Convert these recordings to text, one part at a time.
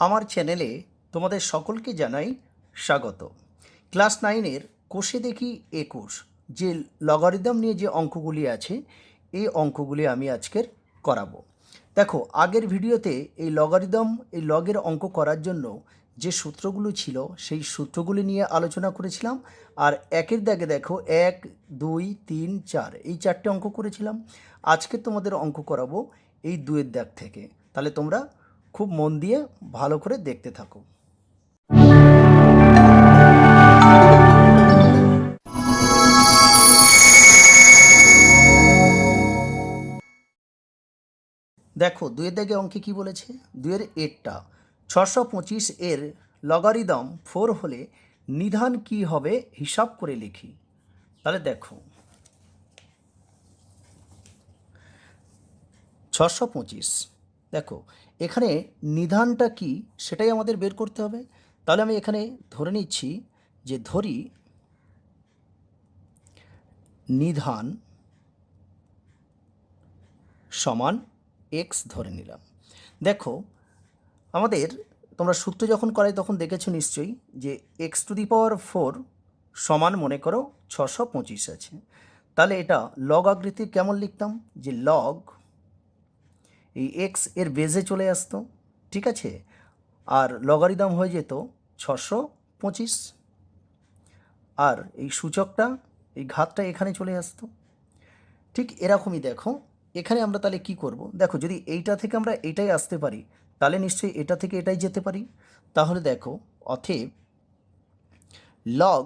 আমার চ্যানেলে তোমাদের সকলকে জানাই স্বাগত। ক্লাস 9-এর কোষে দেখি 21 যে লগারিদম নিয়ে যে অঙ্কগুলি আছে এই অঙ্কগুলি আমি আজকের করাবো। দেখো, আগের ভিডিওতে এই লগারিদম এই লগের অঙ্ক করার জন্য যে সূত্রগুলো ছিল সেই সূত্রগুলি নিয়ে আলোচনা করেছিলাম। আর একের দাগে দেখো 1 2 3 4 এই 4টে অঙ্ক করেছিলাম। আজকে তোমাদের অঙ্ক করাবো এই 2-এর দাগ থেকে। তাহলে তোমরা খুব মন দিয়ে ভালো করে দেখতে থাকো। দেখো, 2-এর দাগে অঙ্কে কি বলেছে, 2-এর এরটা 625 এর লগারিদম 4 হলে নিধান কি হবে হিসাব করে লিখি। তাহলে দেখো 625, দেখো এখানে নিধানটা কি সেটাই আমাদের বের করতে হবে। তাহলে আমি এখানে ধরে নিচ্ছি যে ধরি নিধান সমান এক্স ধরে নিলাম। দেখো আমাদের তোমরা সূত্র যখন করাই তখন দেখেছো নিশ্চয়ই যে x⁴ সমান মনে করো 625 আছে। তাহলে এটা লগ আকৃতি কেমন লিখতাম, যে লগ এই এক্স এর বেজে চলে আসতো, ঠিক আছে, আর লগারিদম হয়ে যেত 625, আর এই সূচকটা এই ঘাতটা এখানে চলে আসতো। ঠিক এরকমই দেখো এখানে আমরা তাহলে কি করব, দেখো যদি এইটা থেকে আমরা এটাই আসতে পারি তাহলে নিশ্চয়ই এটা থেকে এটাই যেতে পারি। তাহলে দেখো অতএব লগ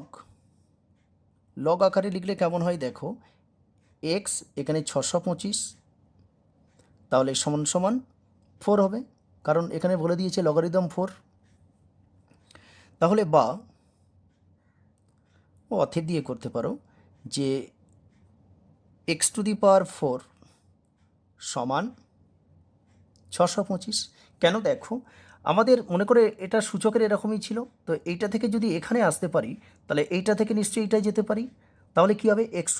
লগ আকারে লিখলে কেমন হয়, দেখো এক্স এখানে 625 তাহলে সমান সমান 4 হবে, কারণ এখানে বলে দিয়েছে লগারিদম 4। তাহলে বা অতএব দিয়ে করতে পারো যে x⁴ সমান 625। কেন, দেখো আমাদের মনে করে এটা সূচকের এরকমই ছিল, তো এইটা থেকে যদি এখানে আসতে পারি তাহলে এইটা থেকে নিশ্চয়ই এইটাই যেতে পারি। তাহলে কী হবে, x⁴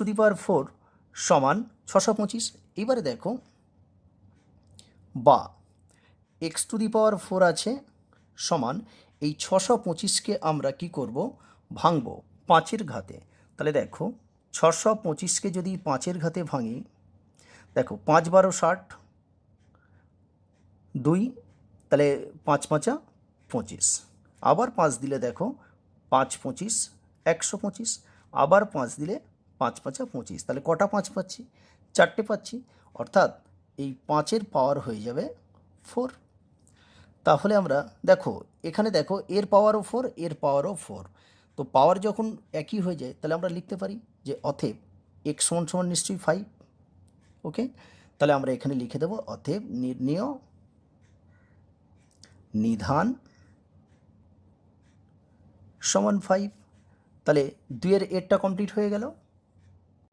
সমান 625। এবারে দেখো বা x⁴ আছে সমান এই 625কে আমরা কি করব, ভাঙব 5-এর ঘাতে। তাহলে দেখো 625কে যদি 5-এর ঘাতে ভাঙি, দেখো 5 12 60, 2, তাহলে 5 5 25, আবার 5 দিলে দেখো 5 25 125, আবার 5 দিলে 5 5 25, তাহলে কটা 5 পাচ্ছি, 4টে পাচ্ছি, অর্থাৎ এই 5-এর পাওয়ার হয়ে যাবে 4। তাহলে আমরা দেখো এখানে দেখো এর পাওয়ারও 4 এর পাওয়ারও 4, তো পাওয়ার যখন একই হয়ে যায় তাহলে আমরা লিখতে পারি যে অতএব x সমান সমান নিশ্চয়ই 5। ওকে, তাহলে আমরা এখানে লিখে দেবো অতএব নির্ণেয় নিধান সমান 5। তাহলে 2-এর এরটা কমপ্লিট হয়ে গেল।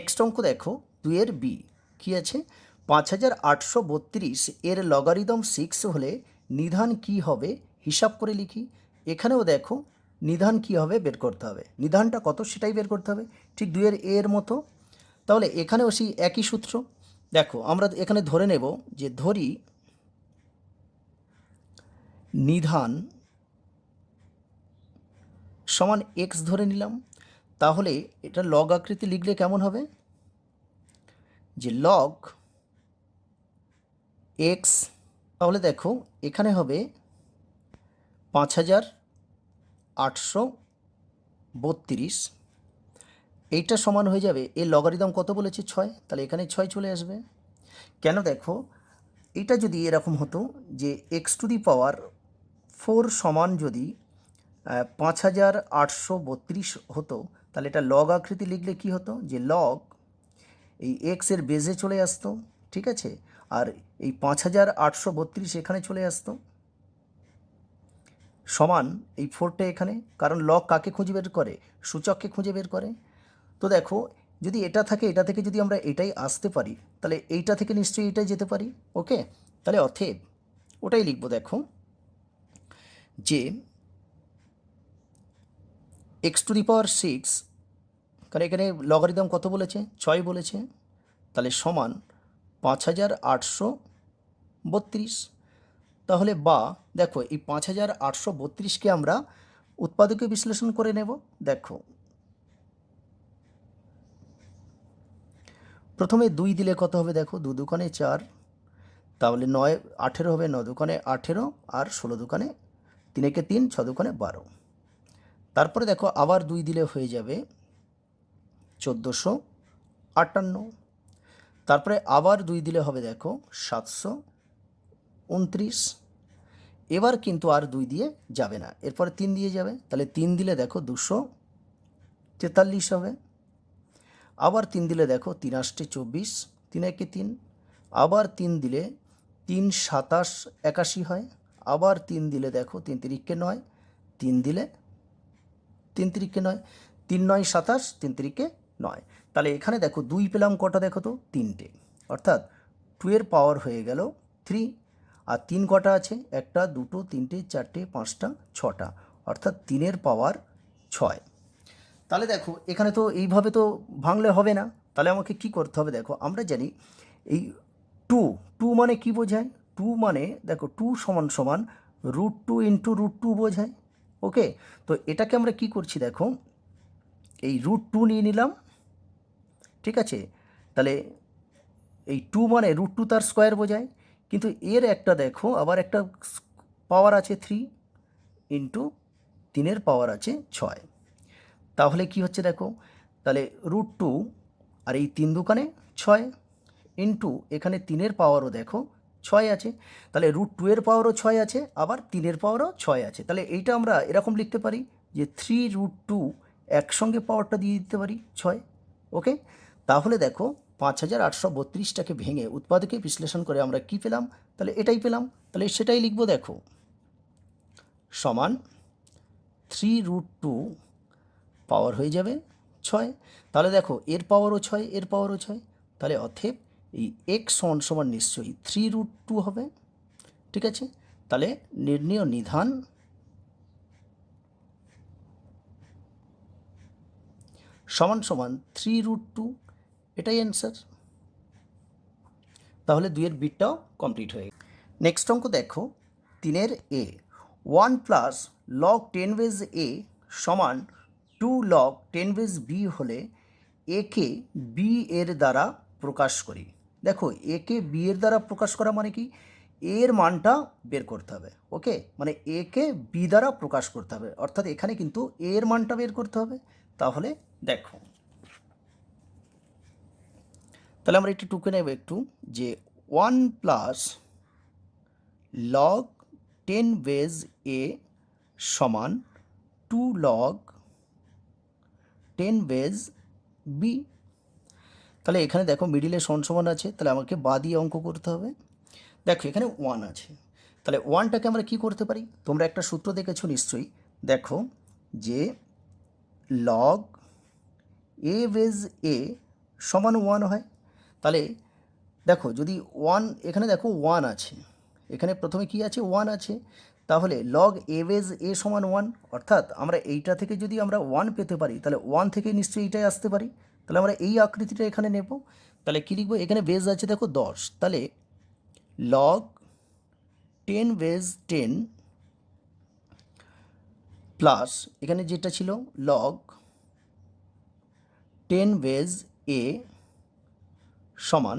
নেক্সট অঙ্ক দেখো 2-এর বি কী আছে, 5832 এর লগারিদম 6 হলে নিধান কি হবে হিসাব করে লিখি। এখানেও দেখো নিধান কি হবে বের করতে হবে, নিধানটা কত সেটাই বের করতে হবে, ঠিক 2-এর এর মতো। তাহলে এখানেও সেই একই সূত্র। দেখো আমরা এখানে ধরে নেব যে ধরি নিধান সমান এক্স ধরে নিলাম। তাহলে এটা লগ আকৃতি লিখলে কেমন হবে, যে লগ এক্স, তাহলে দেখো এখানে হবে 5832, এইটা সমান হয়ে যাবে এর লগারিদম কত বলেছে 6, তাহলে এখানে 6 চলে আসবে। কেন, দেখো এটা যদি এরকম হতো যে x⁴ সমান যদি 5832 হতো, তাহলে এটা লগ আকৃতি লিখলে কি হতো, যে লগ এই এক্স এর বেজে চলে আসতো, ঠিক আছে, আর এই 5832 এখানে চলে আসতো সমান এই 4টা এখানে, কারণ লগ কাকে খুঁজে বের করে, সূচককে খুঁজে বের করে। তো দেখো যদি এটা থাকে এটা থেকে যদি আমরা এটাই আসতে পারি তাহলে এইটা থেকে নিশ্চয়ই এটাই যেতে পারি। ওকে, তাহলে অতএব ওটাই লিখব, দেখো যে x⁴, কারণ এখানে লগারিদম কত বলেছে 6 বলেছে, তাহলে সমান 5832। তাহলে বা দেখো এই 5832কে আমরা উৎপাদকে বিশ্লেষণ করে নেব। দেখো প্রথমে 2 দিলে কত হবে, দেখো 2 দুকোণে 4, তাহলে 9 18 হবে, 9 দুকোণে 18 আর 16 দুকোণে 3 একে 3, 6 দুকোণে 12। তারপরে দেখো আবার 2 দিলে হয়ে যাবে 1458। তারপরে আবার 2 দিলে হবে দেখো 729। এবার কিন্তু আর 2 দিয়ে যাবে না, এরপরে 3 দিয়ে যাবে, তাহলে 3 দিলে দেখো 243 হবে। আবার 3 দিলে দেখো 3 8 24, 3 একে 3। আবার 3 দিলে 3 27 81 হয়। আবার 3 দিলে দেখো 3 তিরিকে 9, 3 দিলে 3 তিরিকে 9, 3 9 27, 3 তিরিকে 9। তাহলে এখানে দেখো 2 পেলাম কটা, দেখো তো 3টে, অর্থাৎ 2 এর পাওয়ার হয়ে গেল 3। আর 3 কটা আছে, 1টা 2টো 3টে 4টে 5টা 6টা, অর্থাৎ 3 এর পাওয়ার 6। তাহলে দেখো এখানে তো এইভাবে তো ভাঙলে হবে না, তাহলে আমাকে কি করতে হবে, দেখো আমরা জানি এই টু, টু মানে কি বোঝায়, টু মানে দেখো 2 সমান সমান √2 ইন্টু √2 বোঝায়। ওকে, তো এটাকে আমরা কি করছি, দেখো এই √2 নিয়ে নিলাম, ঠিক আছে। তাহলে এই 2 মানে √2 তার স্কোয়ার বোঝায়, কিন্তু এর একটা দেখো আবার একটা পাওয়ার আছে 3 ইন্টু 3 পাওয়ার আছে 6। তাহলে কি হচ্ছে দেখো, তাহলে √2 আর এই 3 দুকানে 6 ইন্টু এখানে 3 পাওয়ারও দেখো 6 আছে, তাহলে √2 এর পাওয়ারও 6 আছে, আবার 3 পাওয়ারও 6 আছে। তাহলে এইটা আমরা এরকম লিখতে পারি যে 3√2 একসঙ্গে পাওয়ারটা দিয়ে দিতে পারি 6। ওকে, তাহলে দেখো 5832টাকে ভেঙে উৎপাদকে বিশ্লেষণ করে আমরা কি পেলাম, তাহলে এটাই পেলাম। তাহলে সেটাই লিখবো, দেখো সমান 3√2 পাওয়ার হয়ে যাবে 6। তাহলে দেখো এর পাওয়ারও 6, এর পাওয়ারও 6, তাহলে অতএব এই এক্স সমান সমান নিশ্চয়ই 3√2 হবে। ঠিক আছে, তাহলে নির্ণেয় নিধান সমান সমান 3√2, এটাই অ্যান্সার। তাহলে 2 এর বিটটাও কমপ্লিট হয়ে গেল। নেক্সট অঙ্ক দেখো 3 এ 1 প্লাস লগ 10 বেজ এ সমান 2 লগ 10 বেজ বি হলে একে বি এর দ্বারা প্রকাশ করি। দেখো একে বি এর দ্বারা প্রকাশ করা মানে কি, এর মানটা বের করতে হবে। ওকে, মানে একে বি দ্বারা প্রকাশ করতে হবে, অর্থাৎ এখানে কিন্তু এর মানটা বের করতে হবে। তাহলে দেখো, তাহলে আমরা একটু টুকে নেব একটু, যে 1 প্লাস লগ 10 বেজ এ সমান 2 লগ 10 বেজ বি। তাহলে এখানে দেখো মিডিলে সমান আছে, তাহলে আমাকে বা দিয়ে অঙ্ক করতে হবে। দেখো এখানে 1 আছে, তাহলে 1টাকে আমরা কি করতে পারি, তোমরা একটা সূত্র দেখেছো নিশ্চয়ই, দেখো যে লগ এ বেজ এ সমান 1 হয়। তাহলে দেখো যদি 1, এখানে দেখো 1 আছে, এখানে প্রথমে কি আছে 1 আছে, তাহলে লগ এ বেজ এ সমান 1, অর্থাৎ আমরা এইটা থেকে যদি আমরা 1 পেতে পারি, তাহলে 1 থেকে নিশ্চয়ই এইটাই আসতে পারি। তাহলে আমরা এই আকৃতিটা এখানে নেব। তাহলে কী লিখবো, এখানে বেজ আছে দেখো 10, তাহলে লগ 10 বেজ 10 প্লাস এখানে যেটা ছিল লগ 10 বেজ এ সমান,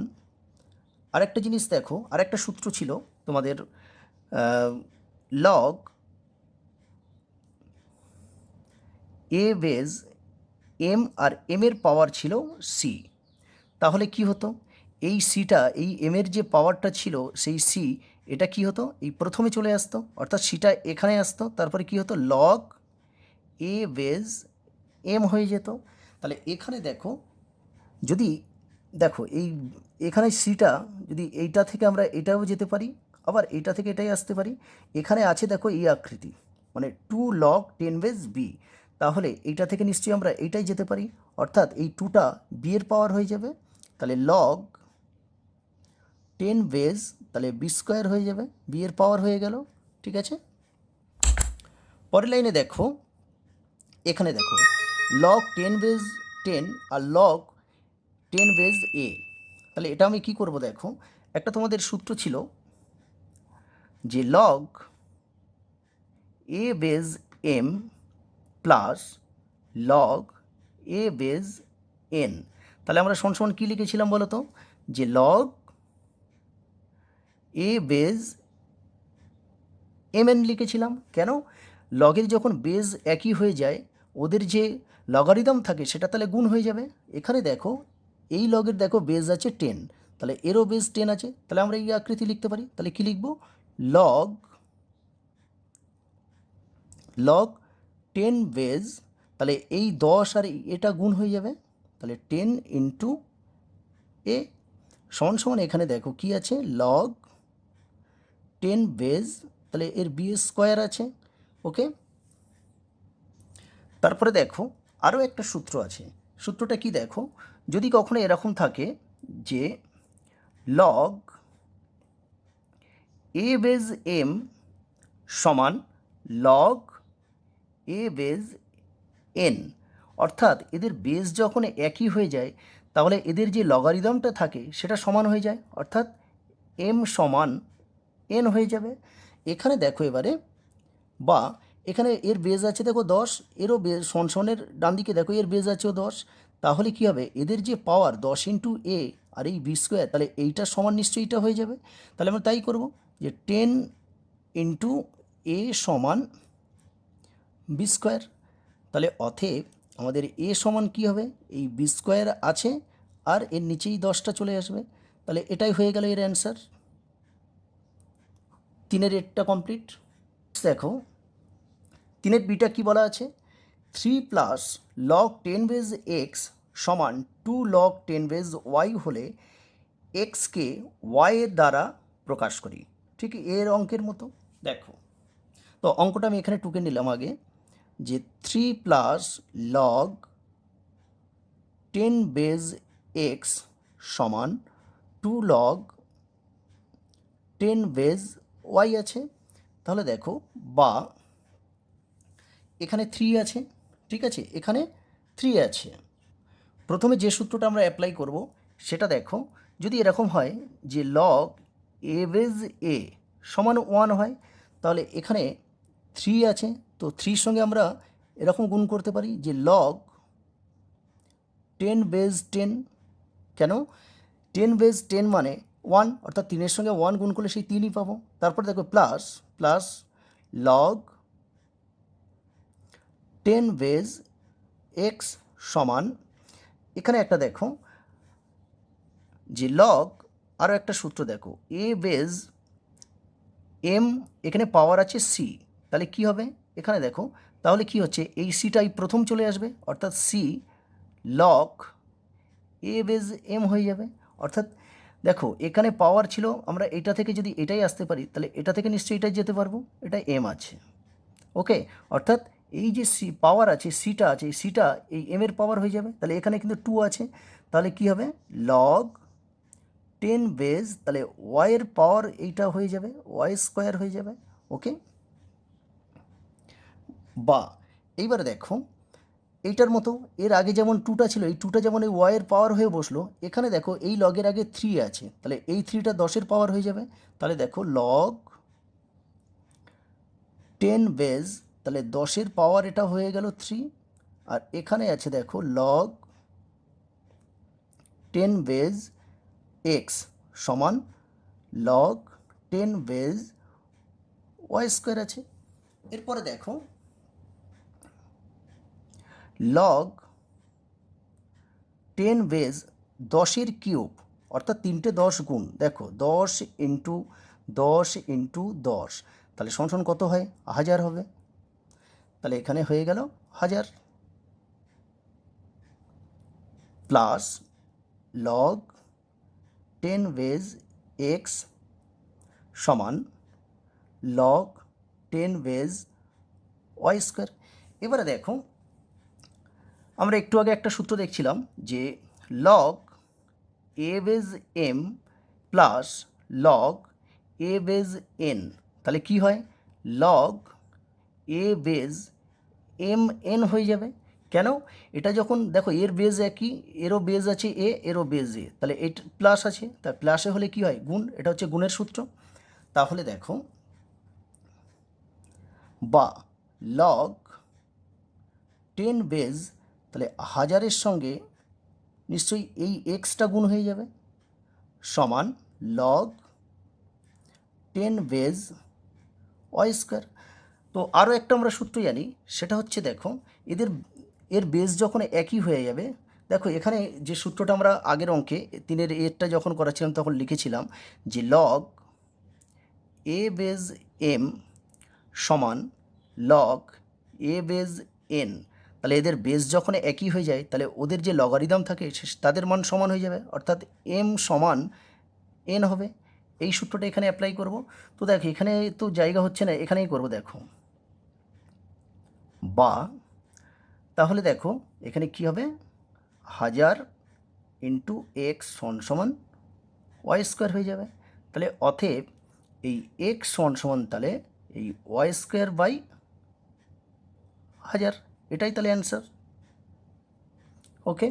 আরেকটা জিনিস দেখো, আরেকটা সূত্র ছিল তোমাদের, log a base M, R M এর পাওয়ার ছিল সি। তাহলে কি হতো, এই সিটা, এই এম এর যে পাওয়ারটা ছিল সেই সি, এটা কি হতো, এই প্রথমে চলে আসতো, অর্থাৎ সিটা এখানে আসতো, তারপরে কি হতো লগ এ বেজ এম হয়ে যেত। তাহলে এখানে দেখো, যদি দেখো এই এখানে সিটা, যদি এইটা থেকে আমরা এটাও যেতে পারি, আবার এইটা থেকে এটাই আসতে পারি। এখানে আছে দেখো এই আকৃতি, মানে 2 লগ 10 বেজ বি, তাহলে এইটা থেকে নিশ্চয়ই আমরা এইটাই যেতে পারি, অর্থাৎ এই 2টা বি এর পাওয়ার হয়ে যাবে। তাহলে লগ 10 বেজ, তাহলে বি স্কোয়ার হয়ে যাবে, বি এর পাওয়ার হয়ে গেল। ঠিক আছে, পরের লাইনে দেখো, এখানে দেখো log 10 base 10 R log 10 base a, তাহলে এটা আমি কি করব, দেখো একটা তোমাদের সূত্র ছিল যে log a base M plus log a base N. তাহলে আমরা সমান কী লিখেছিলাম বলো তো, যে log a base M N লিখেছিলাম। কেন? লগের যখন বেজ একই হয়ে যায়, ওদের যে লগারিদম থাকে সেটা তাহলে গুণ হয়ে যাবে। এখানে দেখো এই লগের দেখো বেজ আছে 10, তাহলে এরও বেজ 10 আছে, তাহলে আমরা এই আকৃতি লিখতে পারি। তাহলে কী লিখব? লগ 10 বেজ, তাহলে এই 10 আর এটা গুণ হয়ে যাবে, তাহলে 10 ইন্টু এ সমান এখানে দেখো কি আছে, লগ 10 বেজ, তাহলে এর বি স্কোয়ার আছে। ওকে, তারপরে দেখো আরও একটা সূত্র আছে। সূত্রটা কি দেখো, যদি কখনো এরকম থাকে যে লগ এ বেজ এম সমান লগ এ বেজ এন, অর্থাৎ এদের বেজ যখন একই হয়ে যায় তাহলে এদের যে লগারিদমটা থাকে সেটা সমান হয়ে যায়, অর্থাৎ এম সমান এন হয়ে যাবে। এখানে দেখো এবারে, বা এখানে এর বেজ আছে দেখো 10, এরও বেজ সনের ডান দিকে দেখো এর বেজ আছেও 10, তাহলে কি হবে, এদের যে পাওয়ার 10 ইন্টু এ আর এই বি স্কোয়ার, তাহলে এইটার সমান নিশ্চয়ই এইটা হয়ে যাবে। তাহলে আমরা তাই করব যে 10 ইন্টু এ সমান বি স্কোয়ার। তাহলে অতএব আমাদের এ সমান কী হবে, এই বি স্কোয়ার আছে আর এর নিচেই 10টা চলে আসবে, তাহলে এটাই হয়ে গেল এর অ্যান্সার। 3-এর এরটা কমপ্লিট। দেখো 3-এর বিটা কী বলা আছে, 3 প্লাস লগ 10 বেজ এক্স সমান 2 লগ 10 বেজ ওয়াই হলে এক্সকে ওয়াই এর দ্বারা প্রকাশ করি। ঠিক এর অঙ্কের মতো। দেখো তো অঙ্কটা আমি এখানে টুকে নিলাম আগে, যে 3 প্লাস লগ 10 বেজ এক্স সমান 2 লগ 10 বেজ ওয়াই আছে। তাহলে দেখো, বা এখানে 3 আছে, ঠিক আছে, এখানে 3 আছে। প্রথমে যে সূত্রটা আমরা অ্যাপ্লাই করব সেটা দেখো, যদি এরকম হয় যে লগ এ বেজ এ সমান 1 হয়, তাহলে এখানে 3 আছে, তো 3-র সঙ্গে আমরা এরকম গুণ করতে পারি যে লগ 10 বেজ 10। কেন? 10 বেজ 10 মানে 1, অর্থাৎ 3-এর সঙ্গে 1 গুণ করলে সেই 3ই পাবো। তারপর দেখো plus plus log 10 base X সমান, এখানে একটা দেখো যে লগ, আরও একটা সূত্র দেখো, এ বেজ এম, এখানে পাওয়ার আছে সি, তাহলে কি হবে এখানে দেখো, তাহলে কি হচ্ছে, এই সিটাই প্রথম চলে আসবে, অর্থাৎ C log a base M হয়ে যাবে। অর্থাৎ দেখো এখানে পাওয়ার ছিল, আমরা এটা থেকে যদি এটাই আসতে পারি তাহলে এটা থেকে নিশ্চয়ই এটাই যেতে পারবো, এটা এম আছে। ওকে, অর্থাৎ এই যে সি পাওয়ার আছে, সিটা আছে, এই সিটা এই এম এর পাওয়ার হয়ে যাবে, তাহলে এখানে কিন্তু 2 আছে, তাহলে কি হবে লগ 10 বেজ, তাহলে ওয়াইয়ের পাওয়ার এইটা হয়ে যাবে, ওয়াই স্কোয়ার হয়ে যাবে। ওকে, বা এইবারে দেখো এইটার মতো, এর আগে যেমন 2টা ছিল, এই 2টা যেমন এই ওয়াইয়ের পাওয়ার হয়ে বসলো, এখানে দেখো এই লগের আগে 3 আছে, তাহলে এই 3টা 10-এর পাওয়ার হয়ে যাবে, তাহলে দেখো লগ 10 বেজ, তাহলে 10-এর পাওয়ার এটা হয়ে গেল 3, আর এখানে আছে দেখো লগ 10 বেজ এক্স সমান লগ 10 বেজ ওয়াই স্কোয়ার আছে। এরপরে দেখো লগ 10 বেজ 10-এর কিউব, অর্থাৎ 3টে 10 গুণ, দেখো 10 ইন্টু 10 ইন্টু 10, তাহলে সমান কত হয়, 1000 হবে, তাহলে এখানে হয়ে গেল 1000, প্লাস লগ 10 বেজ এক্স সমান লগ 10 বেজ ওয়াই স্কোয়ার। এবারে দেখো আমরা একটু আগে একটা সূত্র দেখছিলাম যে log a base M plus log a base N, তাহলে কি হয়, log a base M N হয়ে যাবে। কেন? এটা যখন দেখো এর বেজ একই, এরও বেজ আছে এ, এরও বেজ এ, তাহলে এটা প্লাস আছে, তাই প্লাসে হলে কি হয়, গুণ, এটা হচ্ছে গুণের সূত্র। তাহলে দেখো বা লগ 10 বেজ, তাহলে 1000-এর সঙ্গে নিশ্চয়ই এই এক্সটা গুণ হয়ে যাবে, সমান লগ 10 বেজ ওয়াই স্কোয়ার। তো আরও একটা আমরা সূত্র জানি, সেটা হচ্ছে দেখো এর বেস যখন একই হয়ে যাবে, দেখো এখানে যে সূত্রটা আমরা আগের অঙ্কে 3-এর এরটা যখন করাছিলাম তখন লিখেছিলাম যে লগ এ বেজ এম সমান লগ এ বেজ এন। তাহলে এদের বেস যখন একই হয়ে যায় তাহলে ওদের যে লগারিদম থাকে তাদের মান সমান হয়ে যাবে, অর্থাৎ এম সমান এন হবে। এই সূত্রটা এখানে অ্যাপ্লাই করব। তো দেখো এখানে তো জায়গা হচ্ছে না, এখানেই করব দেখো, বা তাহলে দেখো এখানে কি হবে, 1000 ইন্টু এক্স সমান ওয়াই স্কোয়ার হয়ে যাবে। তাহলে অতএব এই এক্স সমান তাহলে এই ওয়াই স্কোয়ার বাই 1000, এটাই তাহলে অ্যান্সার। ওকে,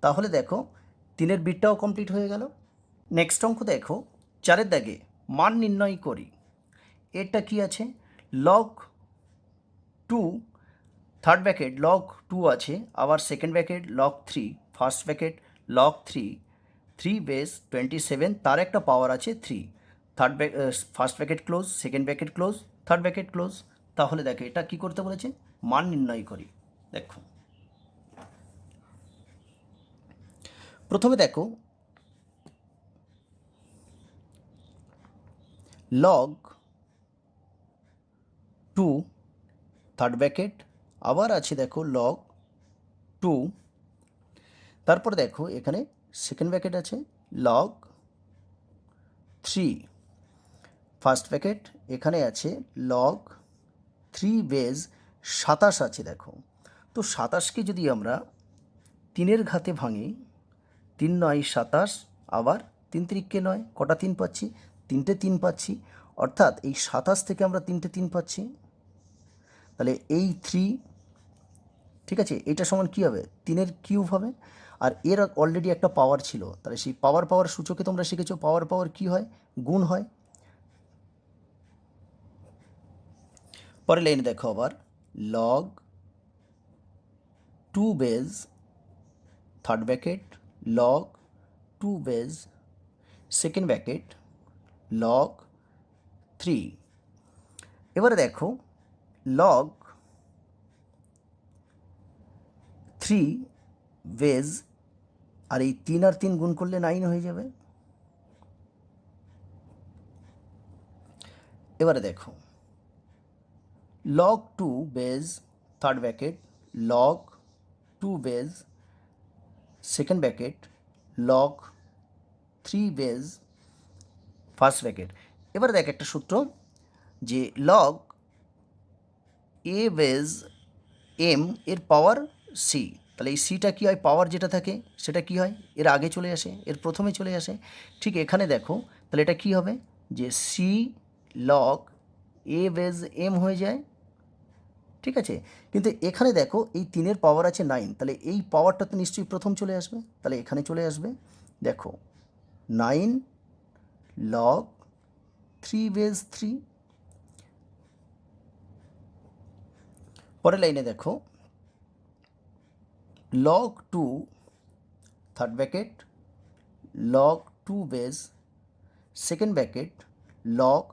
তাহলে দেখো 3-এর বিটটাও কমপ্লিট হয়ে গেল। নেক্সট অঙ্ক দেখো 4-এর দাগে মান নির্ণয় করি। এটা কি আছে, লগ 2 থার্ড ব্র্যাকেট লগ 2 আছে, আবার second bracket log 3, first bracket log 3 base 27, তার একটা পাওয়ার আছে 3, first bracket close, second bracket close, third bracket close. তাহলে দেখো এটা কি করতে বলেছে, মান নির্ণয় করি। দেখো প্রথমে দেখো লগ 2 থার্ড ব্র্যাকেট, আবার আছে দেখো লগ 2, তারপর দেখো এখানে সেকেন্ড ব্র্যাকেট আছে লগ 3, ফার্স্ট ব্র্যাকেট এখানে আছে লগ 3 বেজ 27 আছে দেখো। তো 27কে যদি আমরা 3-এর ঘাতে ভাঙি, 3 9 27, আবার 3 3 9, কটা 3 পাচ্ছি, 3টে 3 পাচ্ছি, অর্থাৎ এই 27 থেকে আমরা 3টে 3 পাচ্ছি। তাহলে এই 3, ঠিক আছে, এটা সমান কী হবে, 3-এর কিউব হবে। আর এর অলরেডি একটা পাওয়ার ছিল, তাহলে সেই পাওয়ার সূচকে তোমরা শিখেছো পাওয়ার কী হয়, গুণ হয়। পরে লাইনে দেখো আবার log 2 base third bracket log 2 base second bracket log 3। এবারে দেখো লগ 3 বেজ, আর এই 3 আর 3 গুণ করলে 9 হয়ে যাবে। এবারে দেখো log 2 base third bracket log 2 base second bracket log 3 base first bracket. এবারে দেখ একটা সূত্র যে লগ এ বেজ এম এর পাওয়ার সি, তাহলে এই সিটা কী হয়, পাওয়ার যেটা থাকে সেটা কি হয়, এর আগে চলে আসে, এর প্রথমে চলে আসে। ঠিক এখানে দেখো তাহলে এটা কি হবে, যে C log a base M হয়ে যায়, ঠিক আছে। কিন্তু এখানে দেখো এই 3-এর পাওয়ার আছে 9, তাহলে এই পাওয়ারটা তো নিশ্চয়ই প্রথম চলে আসবে, তাহলে এখানে চলে আসবে দেখো 9 লগ 3 বেজ 3। পরের লাইনে দেখো log 2 third bracket log 2 base second bracket log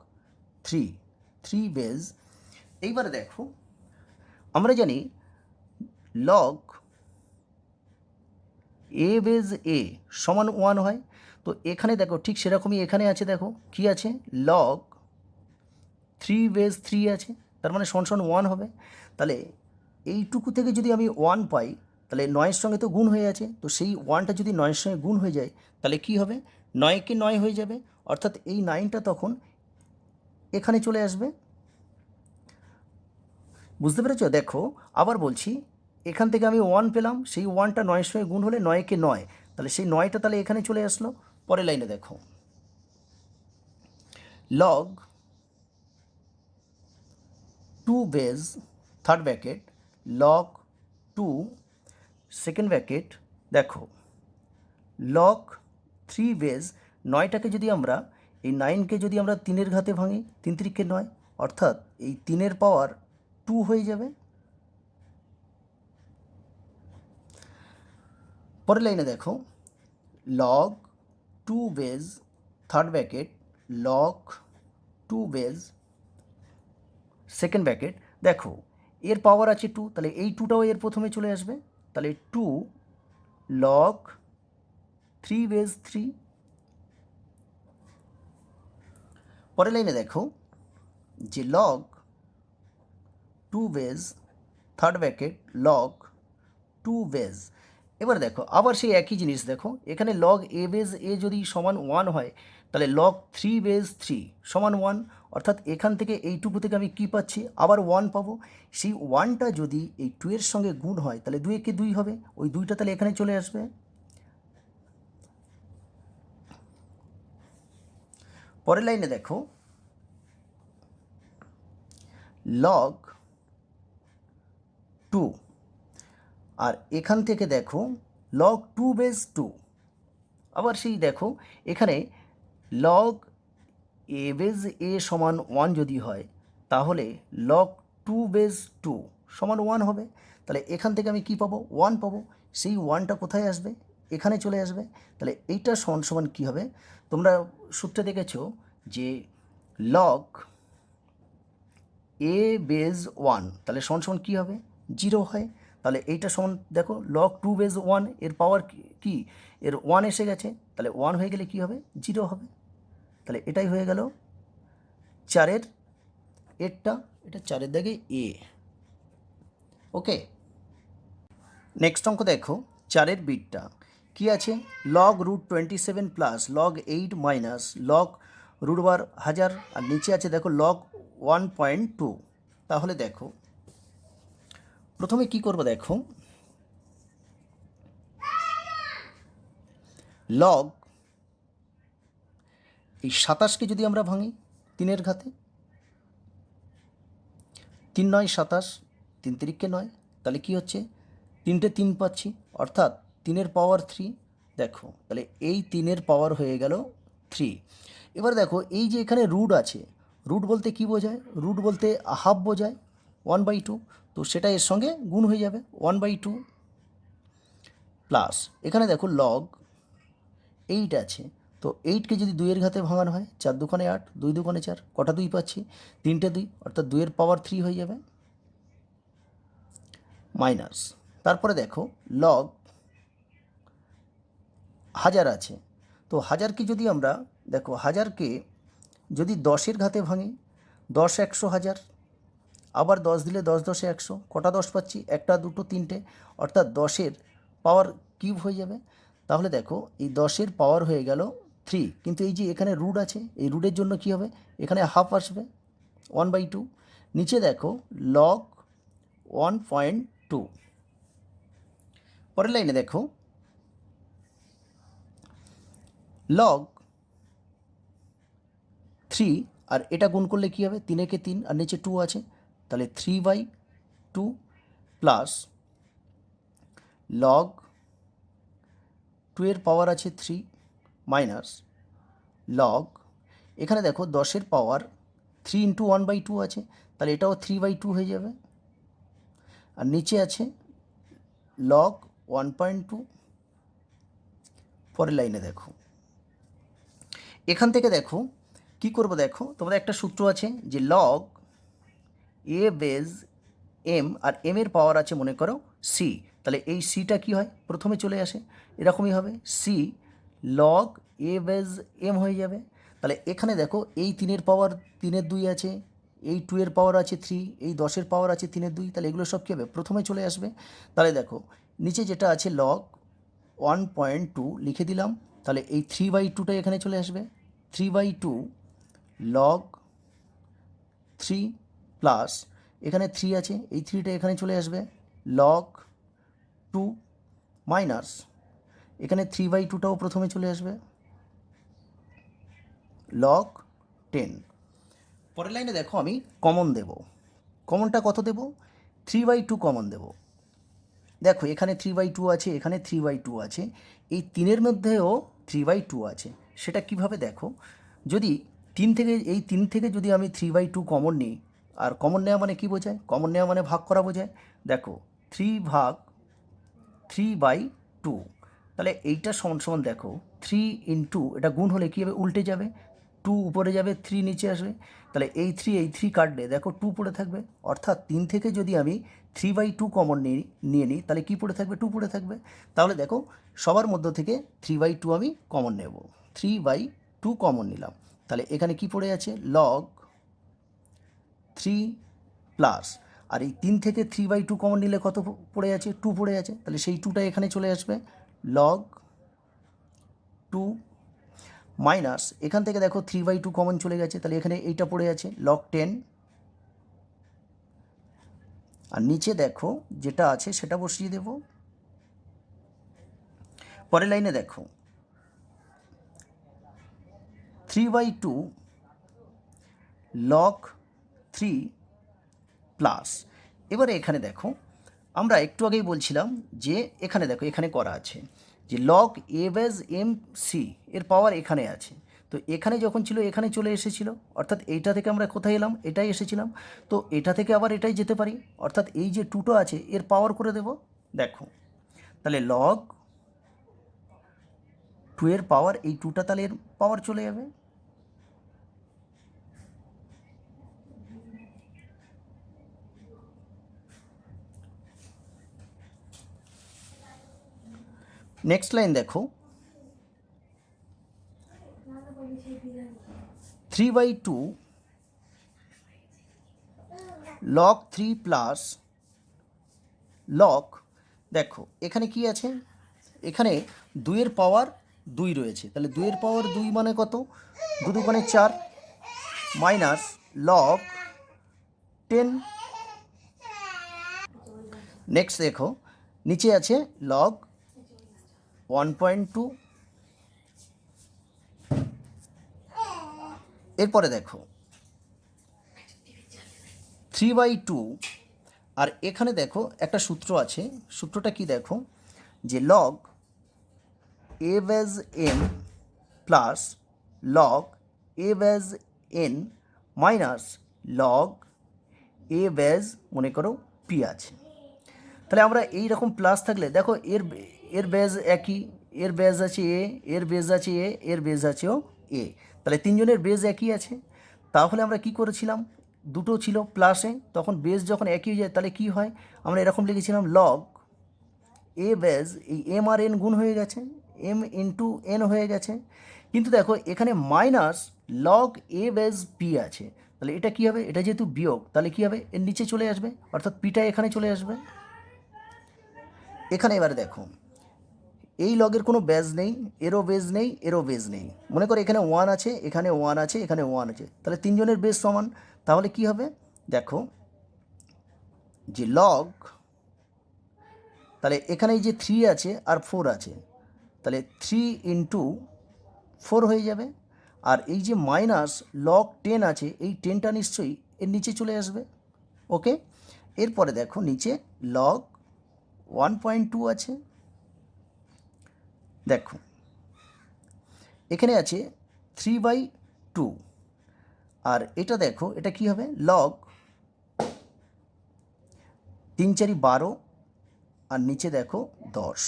3 base. এইবারে দেখো আমরা জানি লগ এ বেজ এ সমান 1 হয়, তো এখানে দেখো ঠিক সেরকমই এখানে আছে, দেখো কি আছে, লগ 3 বেজ 3 আছে, তার মানে সমান 1 হবে। তাহলে এইটুকু থেকে যদি আমি 1 পাই, তাহলে 9-এর সঙ্গে তো গুণ হয়ে আছে, তো সেই 1টা যদি 9-এর সঙ্গে গুণ হয়ে যায় তাহলে কি হবে, 9কে 9 হয়ে যাবে, অর্থাৎ এই 9টা তখন এখানে চলে আসবে। বুঝতে পেরেছো? দেখো আবার বলছি, এখান থেকে আমি 1 পেলাম, সেই 1টা 9-এর সঙ্গে গুণ হলে 9কে 9, তাহলে সেই 9টা তাহলে এখানে চলে আসলো। পরের লাইনে দেখো log 2 base third bracket log 2 second bracket দেখো লগ 3 বেজ 9টাকে যদি আমরা এই 9কে যদি আমরা 3-এর ঘাতে ভাঙি, 3 3 9, অর্থাৎ এই 3-এর পাওয়ার টু হয়ে যাবে। পরের লাইনে দেখো log two base third bracket log two base second bracket, দেখো এর পাওয়ার আছে টু, তাহলে এই টুটাও এর প্রথমে চলে আসবে, তাহলে two log three base three. পরের লাইনে দেখো যে log two base third bracket log two base. এবার দেখো আবার সেই একই জিনিস, দেখো এখানে লগ এ বেজ এ যদি সমান ওয়ান হয় তাহলে লগ থ্রি বেজ থ্রি সমান ওয়ান, অর্থাৎ এখান থেকে এইটুকু থেকে আমি কী পাচ্ছি, আবার ওয়ান পাবো। সেই ওয়ানটা যদি এই টু এর সঙ্গে গুণ হয় তাহলে দুই একে দুই হবে, ওই দুইটা তাহলে এখানে চলে আসবে। পরের লাইনে দেখো লগ টু, আর এখান থেকে দেখো লগ টু বেজ টু, আবার সেই দেখো এখানে লগ এ বেজ এ সমান ওয়ান যদি হয় তাহলে লগ টু বেজ টু সমান ওয়ান হবে, তাহলে এখান থেকে আমি কি পাবো, ওয়ান পাবো। সেই ওয়ানটা কোথায় আসবে, এখানে চলে আসবে, তাহলে এইটা সমান সমান কী হবে, তোমরা সূত্রে দেখেছো যে লগ এ বেজ ওয়ান তাহলে সমান সমান কী হবে, জিরো হয়, তাহলে এইটা সমান দেখো লগ টু বেজ ওয়ান এর পাওয়ার কি, এর ওয়ান এসে গেছে, তাহলে ওয়ান হয়ে গেলে কী হবে, জিরো হবে, তাহলে এটাই হয়ে গেল চারের এরটা, এটা চারের দাগে এ। ওকে, নেক্সট অঙ্ক দেখো চারের বিটটা কী আছে, log root 27 plus log 8 minus log root বার 1000, আর নিচে আছে দেখো লগ 1.2। তাহলে দেখো প্রথমে কি করব, দেখো লগ এই 27কে যদি আমরা ভাঙি তিনের ঘাতে, 3 9 27, 3 তিরিককে 9, তাহলে কি হচ্ছে, তিনটে 3 পাচ্ছি, অর্থাৎ 3-এর পাওয়ার 3। দেখো তাহলে এই 3-এর পাওয়ার হয়ে গেল 3। এবার দেখো এই যে এখানে রুট আছে, রুট বলতে কি বোঝায়, রুট বলতে হাফ বোঝায় 1/2, তো সেটা এর সঙ্গে গুণ হয়ে যাবে 1/2 প্লাস এখানে দেখো লগ 8 আছে, তো 8কে যদি 2-এর ঘাতে ভাঙানো হয় 4 দুগুণে 8, 2 দুগুণে 4, কটা 2 পাচ্ছি, 3টে 2, অর্থাৎ 2-এর পাওয়ার 3 হয়ে যাবে মাইনাস। তারপরে দেখো লগ 1000 আছে, তো 1000কে যদি আমরা দেখো 1000কে যদি 10-এর ঘাতে ভাঙি 10 100 1000, আবার 10 দিলে 10 10 100, কটা 10 পাচ্ছি, একটা দুটো তিনটে, অর্থাৎ 10-এর পাওয়ার কিউব হয়ে যাবে। তাহলে দেখো এই 10-এর পাওয়ার হয়ে গেল 3, কিন্তু এই যে এখানে রুট আছে, এই রুটের জন্য কি হবে, এখানে হাফ আসবে 1/2। নিচে দেখো লগ 1.2। পরের লাইনে দেখো লগ 3, আর এটা গুণ করলে কী হবে, 3 একে 3, আর নিচে 2 আছে, তাহলে 3/2 প্লাস লগ 2-এর পাওয়ার আছে 3 মাইনাস লগ, এখানে দেখো 10-এর পাওয়ার 3 × 1/2 আছে, তাহলে এটাও 3/2 হয়ে যাবে, আর নিচে আছে লগ 1.2। পরের লাইনে দেখো এখান থেকে দেখো কি করব, দেখো তোমাদের একটা সূত্র আছে যে log a base M, R M এর পাওয়ার আছে মনে করো সি, তাহলে এই সিটা কি হয়, প্রথমে চলে আসে, এরকমই হবে C log a base M হয়ে যাবে। তাহলে এখানে দেখো এই 3-এর পাওয়ার 3-এর 2 আছে, এই 2-এর পাওয়ার আছে 3, এই 10-এর পাওয়ার আছে 3-এর 2, তাহলে এগুলো সব কী হবে, প্রথমে চলে আসবে। তাহলে দেখো নিচে যেটা আছে লগ 1.2 লিখে দিলাম, তাহলে এই 3/2টা এখানে চলে আসবে, 3/2 লগ 3 প্লাস এখানে 3 আছে, এই 3টা এখানে চলে আসবে লগ 2 মাইনাস এখানে 3/2টাও প্রথমে চলে আসবে লগ 10। পরের লাইনে দেখো আমি কমন দেব, কমনটা কত দেব, 3/2 কমন দেব। দেখো এখানে 3/2 আছে, এখানে 3/2 আছে, এই 3-এর মধ্যেও 3/2 আছে, সেটা কিভাবে দেখো, যদি 3 থেকে যদি আমি 3/2 কমন নিই আর কমন নেওয়া মানে কী বোঝায়? কমন নেওয়া মানে ভাগ করা বোঝায়। দেখো 3/3/2, তাহলে এইটা সমান সমান দেখো 3 এটা গুণ হলে কী হবে? উল্টে যাবে, 2 উপরে যাবে, 3 নিচে আসবে। তাহলে এই 3 কাটলে দেখো 2 পড়ে থাকবে। অর্থাৎ 3 থেকে যদি আমি 3/2 কমন নিয়ে নিই তাহলে কী পড়ে থাকবে? 2 পড়ে থাকবে। তাহলে দেখো সবার মধ্য থেকে 3/2 আমি কমন নেব, 3/2 কমন নিলাম। তাহলে এখানে কি পড়ে আছে? লগ 3 প্লাস, আর এই 3 থেকে 3/2 কমন নিলে কত পড়ে আছে? 2 পড়ে আছে। তাহলে সেই 2টা এখানে চলে আসবে, লগ 2 মাইনাস, এখান থেকে দেখো 3/2 কমন চলে গেছে, তাহলে এখানে এইটা পড়ে আছে লগ 10, আর নিচে দেখো যেটা আছে সেটা বসিয়ে দেব। পরের লাইনে দেখো 3/2 লগ 3 প্লাস। এবারে এখানে দেখো আমরা একটু আগেই বলছিলাম যে এখানে দেখো এখানে করা আছে যে log a base M C এর পাওয়ার এখানে আছে। তো এখানে যখন ছিল এখানে চলে এসেছিল, অর্থাৎ এইটা থেকে আমরা কোথায় এলাম? এটাই এসেছিলাম। তো এটা থেকে আবার এটাই যেতে পারি, অর্থাৎ এই যে 2টো আছে এর পাওয়ার করে দেব। দেখো তাহলে লগ 2 এর পাওয়ার, এই 2টা তাহলে এর পাওয়ার চলে যাবে। নেক্সট লাইন দেখো 3/2 লগ 3 প্লাস লগ, দেখো এখানে কি আছে? এখানে 2 এর পাওয়ার 2 রয়েছে, তাহলে 2 এর পাওয়ার 2 মানে কত? 2 দুগুণে 4 মাইনাস লগ 10। নেক্সট দেখো নিচে আছে লগ 1.2। এরপরে দেখো 3/2, আর এখানে দেখো একটা সূত্র আছে, সূত্রটা কি দেখো যে log a base M plus log a base N minus log a base মনে করো পি আছে। তাহলে আমরা এই রকম প্লাস থাকলে দেখো এর বেজ একই, এর বেজ আছে এ, এর বেজ আছে এ, এর বেজ আছেও এ, তাহলে তিনজনের বেজ একই আছে। তাহলে আমরা কি করেছিলাম? দুটো ছিল প্লাসে, তখন বেজ যখন একই হয়ে যায় তাহলে কি হয়? আমরা এরকম লিখেছিলাম লগ এ বেজ, এই এম আর এন গুণ হয়ে গেছে, এম ইন্টু এন হয়ে গেছে। কিন্তু দেখো এখানে minus log a base P আছে, তাহলে এটা কী হবে? এটা যেহেতু বিয়োগ তাহলে কী হবে? এর নিচে চলে আসবে, অর্থাৎ পিটা এখানে চলে আসবে। এখানে এবারে দেখো এই লগের কোনো বেজ নেই, এরও বেজ নেই, এরও বেজ নেই। মনে করো এখানে 1 আছে, এখানে 1 আছে, এখানে 1 আছে, তাহলে তিনজনের বেজ সমান। তাহলে কি হবে? দেখো যে লগ, তাহলে এখানে এই যে 3 আছে আর 4 আছে, তাহলে 3 ইন্টু 4 হয়ে যাবে। আর এই যে মাইনাস লগ 10 আছে, এই 10টা নিশ্চয়ই এর নিচে চলে আসবে। ওকে, এরপরে দেখো নিচে লগ 1.2 আছে। দেখো এখানে আছে 3/2, আর এটা দেখো এটা কি হবে? লগ 3 4 12, আর নিচে দেখো 10,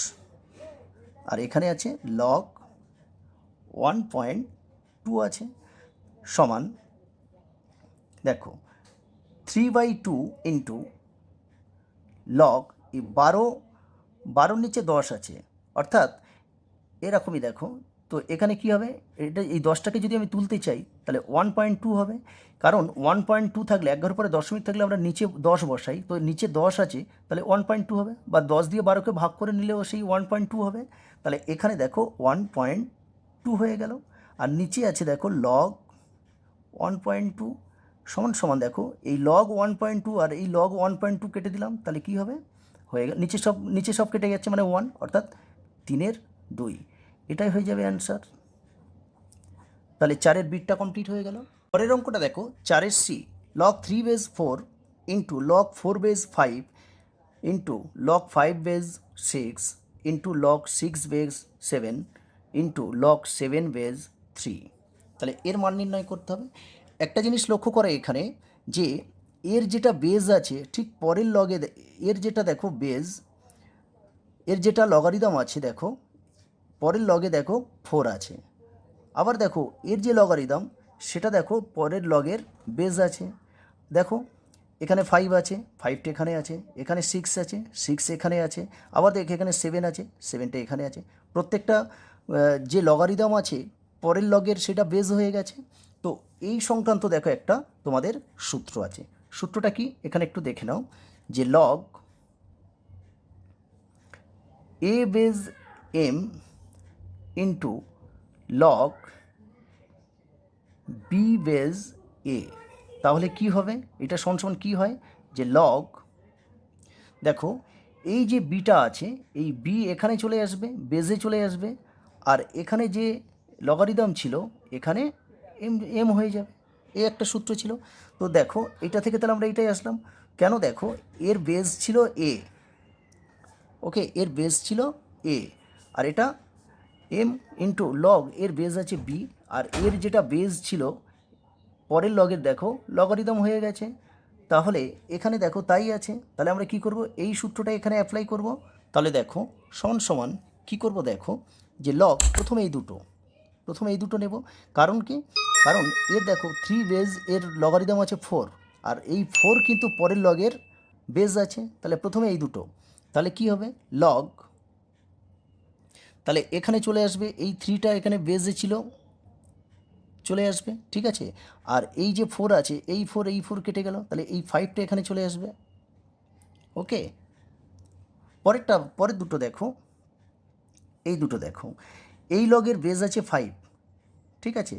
আর এখানে আছে লগ 1.2 আছে, সমান দেখো 3/2 ইন্টু লগ এই 12 নিচে 10 আছে, অর্থাৎ এরকমই দেখো। তো এখানে কি হবে? এটা এই 10টাকে যদি আমি তুলতে চাই তাহলে 1.2 হবে, কারণ 1.2 থাকলে এক ঘর পরে দশমিক থাকলে আমরা নিচে 10 বসাই, তো নিচে 10 আছে তাহলে 1.2 হবে, বা 10 দিয়ে 12কে ভাগ করে নিলেও সেই 1.2 হবে। তাহলে এখানে দেখো 1.2 হয়ে গেল, আর নিচে আছে দেখো লগ 1.2 সমান সমান দেখো এই লগ 1.2 আর এই লগ 1.2 কেটে দিলাম, তাহলে কি হবে? হয়ে গেল, নিচে সব কেটে যাচ্ছে মানে 1, অর্থাৎ 3/2, এটাই হয়ে যাবে অ্যান্সার। তাহলে 4-এর বিটটা কমপ্লিট হয়ে গেল। পরের অঙ্কটা দেখো 4-এর C, log 3 base 4 into log 4 base 5 into log 5 base 6 into log 6 base 7 into log 7 base 3। তাহলে এর মান নির্ণয় করতে হবে। একটা জিনিস লক্ষ্য করে এখানে যে এর যেটা বেজ আছে ঠিক পরের লগে এর যেটা দেখো বেজ, এর যেটা লগারিদম আছে দেখো পরের লগে দেখো 4 আছে। আবার দেখো এর যে লগারিদম সেটা দেখো পরের লগের বেজ আছে। দেখো এখানে 5 আছে, 5টা এখানে আছে, এখানে 6 আছে, 6 এখানে আছে, আবার দেখ এখানে 7 আছে, 7টা এখানে আছে। প্রত্যেকটা যে লগারিদম আছে পরের লগের সেটা বেজ হয়ে গেছে। তো এই সংক্রান্ত দেখো একটা তোমাদের সূত্র আছে। সূত্রটা কি এখানে একটু দেখে নাও, যে log a base m into log b base a, তাহলে কি হবে? এটা সমান কি হয়, যে লগ দেখো এই যে বিটা আছে এই বি এখানে চলে আসবে, বেজে চলে আসবে, আর এখানে যে লগারিদম ছিল এখানে এম এম হয়ে যাবে। এই একটা সূত্র ছিল। তো দেখো এটা থেকে তাহলে আমরা এটাই আসলাম। কেন? দেখো এর বেজ ছিল এ, ওকে, এর বেজ ছিল এ, আর এটা এম ইন্টু লগ এর বেজ আছে বি, আর এর যেটা বেজ ছিল পরের লগের দেখো লগারিদম হয়ে গেছে। তাহলে এখানে দেখো তাই আছে। তাহলে আমরা কি করব, এই সূত্রটা এখানে অ্যাপ্লাই করব। তাহলে দেখো সমান সমান কী করব, দেখো যে লগ প্রথমে এই দুটো নেব। কারণ কি? কারণ এর দেখো 3 বেজ এর লগারিদম আছে 4, আর এই 4 কিন্তু পরের লগের বেজ আছে। তাহলে প্রথমে এই দুটো, তাহলে কি হবে লগ, তাহলে এখানে চলে আসবে এই 3টা এখানে বেজে ছিল চলে আসবে, ঠিক আছে। আর এই যে 4 আছে এই ফোর কেটে গেল, তাহলে এই 5টা এখানে চলে আসবে, ওকে। পরের দুটো দেখো, এই দুটো দেখো, এই লগের বেজ আছে 5, ঠিক আছে,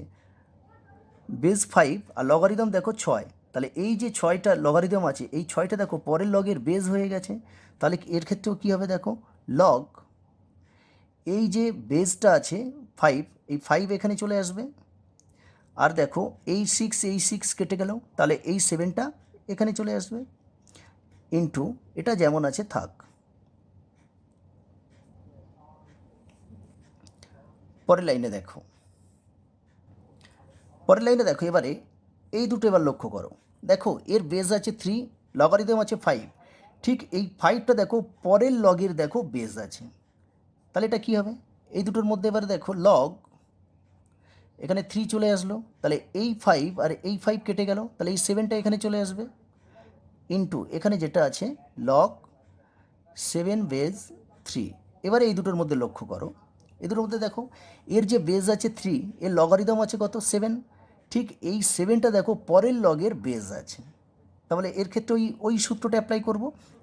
বেজ 5 আর লগারিদম দেখো 6, তাহলে এই যে 6টা লগারিদম আছে এই 6টা দেখো পরের লগের বেজ হয়ে গেছে। তাহলে এর ক্ষেত্রেও কী হবে দেখো, লগ এই যে বেজটা আছে 5, এই 5 এখানে চলে আসবে, আর দেখো এই 6 কেটে গেল, তাহলে এই 7টা এখানে চলে আসবে, ইন্টু এটা যেমন আছে থাক। পরের লাইনে দেখো, এবারে এই দুটো এবার লক্ষ্য করো। দেখো এর বেজ আছে 3, লগারিদম আছে 5, ঠিক এই 5টা দেখো পরের লগের দেখো বেজ আছে। তাহলে এটা কী হবে, এই দুটোর মধ্যে এবারে দেখো লগ এখানে 3 চলে আসলো, তাহলে এই 5 আর এই 5 কেটে গেল, তাহলে এই 7টা এখানে চলে আসবে, ইন্টু এখানে যেটা আছে লগ 7 বেজ 3। এবারে এই দুটোর মধ্যে লক্ষ্য করো, এই দুটোর মধ্যে দেখো এর যে বেজ আছে 3, এর লগারিদম আছে কত 7, ঠিক এই 7টা দেখো পরের লগের বেজ আছে। তাহলে এর ক্ষেত্রে ওই সূত্রটা অ্যাপ্লাই করব।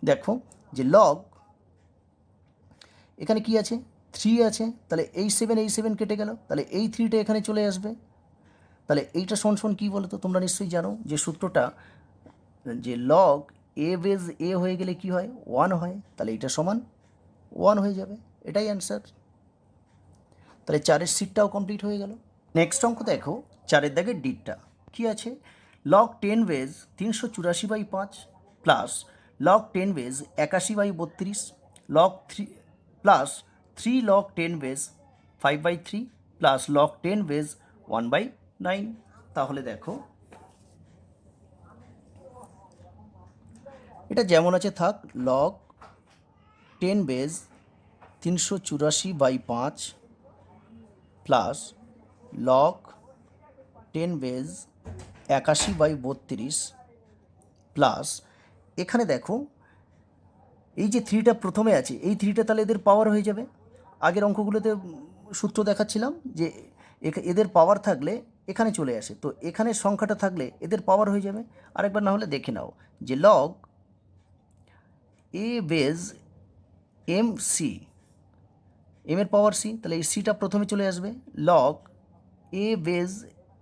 দেখো যে লগ এখানে কি আছে 3 আছে, তাহলে এই 7 কেটে গেল, তাহলে এই 3টা এখানে চলে আসবে। তাহলে এইটা সমান কী বলো তো, তোমরা নিশ্চয়ই জানো যে সূত্রটা, যে লগ এ বেজ এ হয়ে গেলে কি হয় 1 হয়, তাহলে এইটা সমান 1 হয়ে যাবে। এটাই অ্যান্সার। তাহলে 4-এর সিটটাও কমপ্লিট হয়ে গেল। নেক্সট অঙ্ক দেখো 4-এর দাগের ডিটটা কী আছে, log 10 base 384/5 plus log 10 base 81/32 log 3 plus 3 log 10 base 5/3 plus log 10 base 1/9। তাহলে দেখো এটা যেমন আছে থাক, log 10 base 384/5 plus log 10 base 81/32 plus এখানে দেখো এই যে 3টা প্রথমে আছে এই 3টা তাহলে এদের পাওয়ার হয়ে যাবে। আগের অঙ্কগুলোতে সূত্র দেখাচ্ছিলাম যে এদের পাওয়ার থাকলে এখানে চলে আসে, তো এখানে সংখ্যাটা থাকলে এদের পাওয়ার হয়ে যাবে। আরেকবার না হলে দেখে নাও, যে log a base M C, M এর পাওয়ার সি, তাহলে এই সিটা প্রথমে চলে আসবে, লগ এ বেজ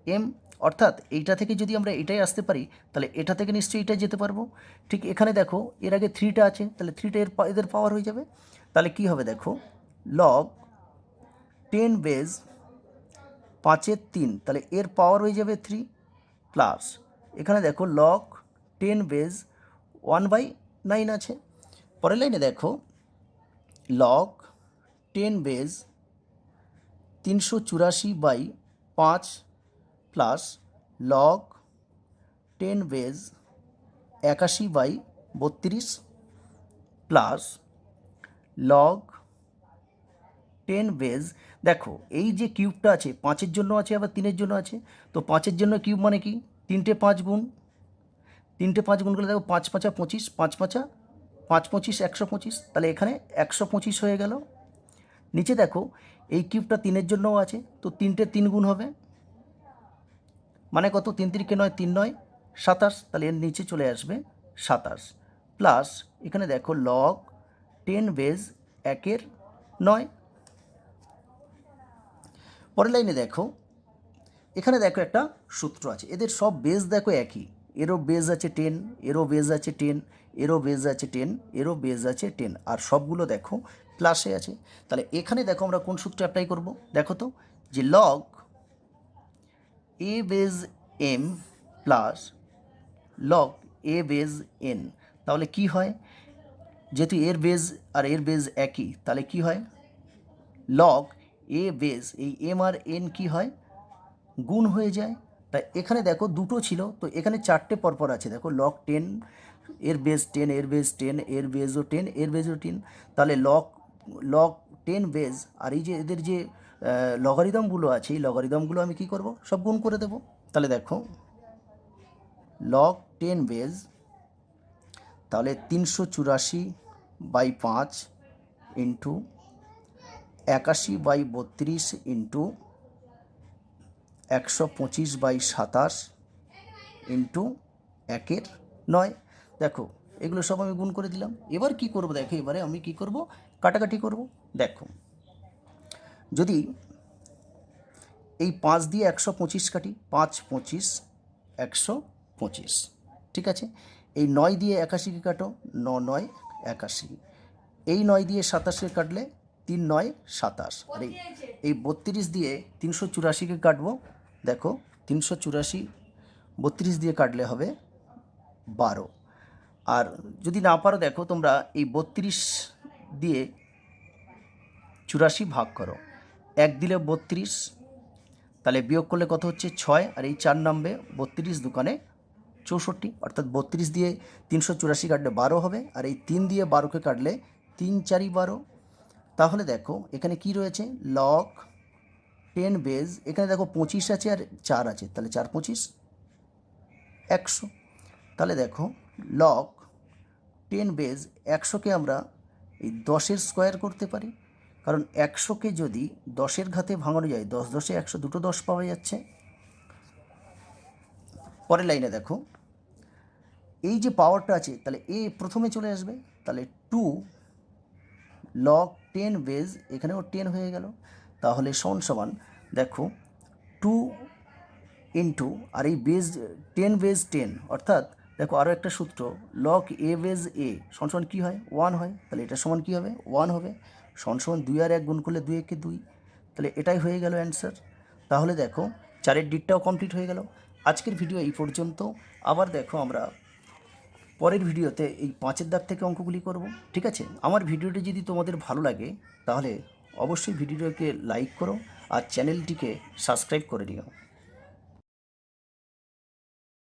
এম, অর্থাৎ এইটা থেকে যদি আমরা এটাই আসতে পারি তাহলে এটা থেকে নিশ্চয়ই এটা যেতে পারবো। ঠিক এখানে দেখো এর আগে 3টা আছে, তাহলে 3টা এদের পাওয়ার হয়ে যাবে। তাহলে কি হবে দেখো, লগ 10 বেজ 5/3, তাহলে এর পাওয়ার হয়ে যাবে 3 প্লাস এখানে দেখো লগ 10 বেজ 1/9 আছে। পরের লাইনে দেখো log 10 base 384/5 plus log 10 base 81/32 plus log 10 base, দেখো এই যে কিউবটা আছে 5-এর জন্য আছে আবার 3-এর জন্য আছে, তো 5-এর জন্য কিউব মানে কি 3টে 5 গুণ, 3টে 5 গুণ করলে দেখো 5 5 25, 5 5 5 25 125, তাহলে এখানে 125 হয়ে গেল। নিচে দেখো এই কিউবটা 3-এর জন্যও আছে, তো 3টে 3 গুণ হবে, মানে কত 3 3 9 3 9 27, তাহলে এর নিচে চলে আসবে 27 প্লাস এখানে দেখো লগ 10 বেজ 1/9। পরের লাইনে দেখো, এখানে দেখো একটা সূত্র আছে, এদের সব বেজ দেখো একই, এরও বেজ আছে 10, এরও বেজ আছে 10, এরও বেজ আছে 10, এরও বেজ আছে 10, আর সবগুলো দেখো প্লাসে আছে। তাহলে এখানে দেখো আমরা কোন সূত্র অ্যাপ্লাই করব, দেখো তো, যে log a base M plus log a base N, তাহলে কি হয়, যেহেতু এর বেজ আর এর বেজ একই, তাহলে কি হয় লগ এ বেজ এই এম আর এন কি হয় গুণ হয়ে যায়। তাই এখানে দেখো দুটো ছিল, তো এখানে 4টে পরপর আছে, দেখো লগ 10 এর বেজ 10, এর বেজ 10, এর বেজও 10, এর বেজও 10, তাহলে লগ লগ 10 বেজ, আর এই যে এদের যে লগারিদমগুলো আছে এই লগারিদমগুলো আমি কি করব সব গুণ করে দেব। তাহলে দেখো লগ 10 বেজ, তাহলে 384/5 ইন্টু 81/32 ইন্টু 125/27 ইন্টু 1/9। দেখো এগুলো সব আমি গুণ করে দিলাম। এবার কি করব, দেখো এবারে আমি কি করব কাটাকাটি করব। দেখো যদি এই 5 দিয়ে 125 কাটি, 5 25 125, ঠিক আছে। এই 9 দিয়ে 81কে কাটো, 9 9 81, এই 9 দিয়ে 27কে কাটলে 3 9 27, আর এই 32 দিয়ে 384কে কাটবো, দেখো 384 32 দিয়ে কাটলে হবে 12। আর যদি না পারো দেখো তোমরা এই 32 দিয়ে 84 ভাগ করো, 1 দিলে 32, তাহলে বিয়োগ করলে কত হচ্ছে 6, আর এই 4 নামবে 32 দুকানে 64, অর্থাৎ 32 দিয়ে 384 কাটলে 12 হবে, আর এই 3 দিয়ে 12কে কাটলে 3 4 12। তাহলে দেখো এখানে কি রয়েছে লগ 10 বেজ, এখানে দেখো 25 আছে আর 4 আছে, তাহলে 4 25 100। তাহলে দেখো লগ 10 বেজ 100কে আমরা এই 10-এর স্কোয়ার করতে পারি, কারণ 100কে যদি 10-এর ঘাতে ভাঙানো যায়, 10 10 100, দুটো 10 পাওয়া যাচ্ছে। পরের লাইনে দেখো এই যে পাওয়ারটা আছে, তাহলে এ প্রথমে চলে আসবে, তাহলে 2 লগ 10 বেজ, এখানেও 10 হয়ে গেল, তাহলে সমান দেখো 2 ইন্টু, আর এই বেজ 10 বেজ 10, অর্থাৎ দেখো আরও একটা সূত্র, লগ এ বেজ এ সমান কী হয় 1 হয়, তাহলে এটা সমান কী হবে 1 হবে, সমান 2 আর 1 গুণ করলে 2 একে 2, তাহলে এটাই হয়ে গেল অ্যান্সার। তাহলে দেখো 4-এর ডিটটাও কমপ্লিট হয়ে গেল। আজকের ভিডিও এই পর্যন্ত, আবার দেখো আমরা পরের ভিডিওতে এই 5-এর দাগ থেকে অঙ্কগুলি করব, ঠিক আছে। আমার ভিডিওটি যদি তোমাদের ভালো লাগে তাহলে অবশ্যই ভিডিওটিকে লাইক করো আর চ্যানেলটিকে সাবস্ক্রাইব করে দিও।